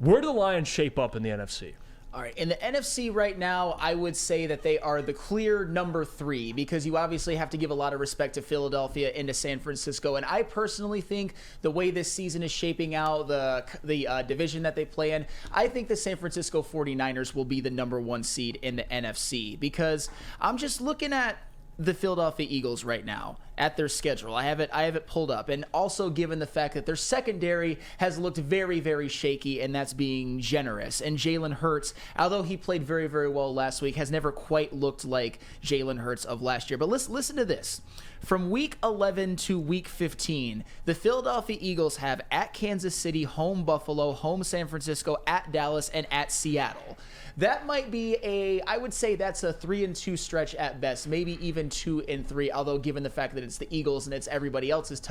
Where do the Lions shape up in the NFC? All right, in the NFC right now, I would say that they are the clear number 3 because you obviously have to give a lot of respect to Philadelphia and to San Francisco. And I personally think the way this season is shaping out, the division that they play in, I think the San Francisco 49ers will be the number 1 seed in the NFC because I'm just looking at the Philadelphia Eagles right now at their schedule. I have it pulled up. And also given the fact that their secondary has looked very, very shaky, and that's being generous. And Jalen Hurts, although he played very, very well last week, has never quite looked like Jalen Hurts of last year. But listen to this. From week 11 to week 15, the Philadelphia Eagles have at Kansas City, home Buffalo, home San Francisco, at Dallas, and at Seattle. That might be I would say that's a 3-2 stretch at best, maybe even 2-3, although given the fact that it's the Eagles and it's everybody else's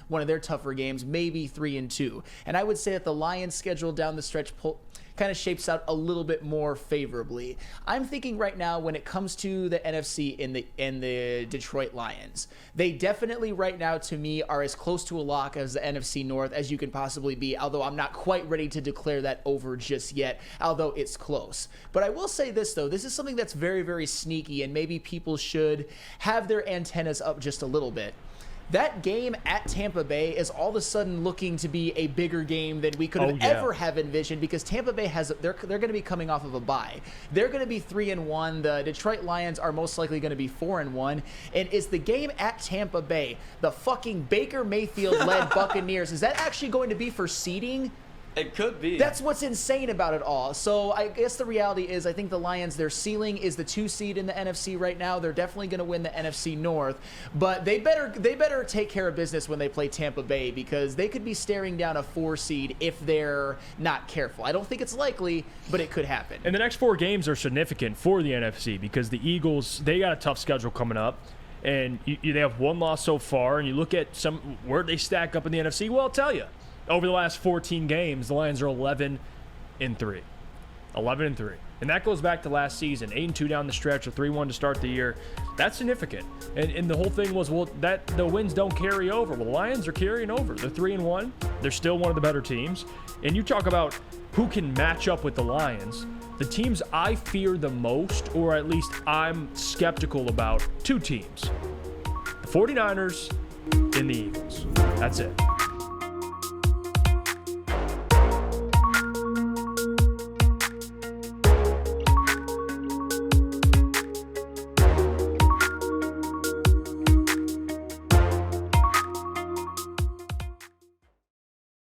one of their tougher games, maybe 3-2. And I would say that the Lions' schedule down the stretch kind of shapes out a little bit more favorably. I'm thinking right now when it comes to the NFC in the Detroit Lions, they definitely right now to me are as close to a lock as the NFC North as you can possibly be, although I'm not quite ready to declare that over just yet, although it's close. But I will say this though, this is something that's very, very sneaky and maybe people should have their antennas up just a little bit. That game at Tampa Bay is all of a sudden looking to be a bigger game than we could have ever have envisioned because Tampa Bay they're going to be coming off of a bye. They're going to be 3-1. The Detroit Lions are most likely going to be 4-1. And is the game at Tampa Bay, the fucking Baker Mayfield-led Buccaneers, is that actually going to be for seeding? It could be. That's what's insane about it all. So I guess the reality is I think the Lions, their ceiling is the 2 seed in the NFC right now. They're definitely going to win the NFC North, but they better take care of business when they play Tampa Bay because they could be staring down a 4 seed if they're not careful. I don't think it's likely, but it could happen. And the next 4 games are significant for the NFC because the Eagles, they got a tough schedule coming up. And they have 1 loss so far, and you look at where they stack up in the NFC, well, I'll tell you. Over the last 14 games, the Lions are 11-3. 11-3. And that goes back to last season. 8-2 down the stretch, a 3-1 to start the year. That's significant. And the whole thing was, that the wins don't carry over. Well, the Lions are carrying over. They're 3-1. They're still one of the better teams. And you talk about who can match up with the Lions. The teams I fear the most, or at least I'm skeptical about, 2 teams. The 49ers and the Eagles. That's it.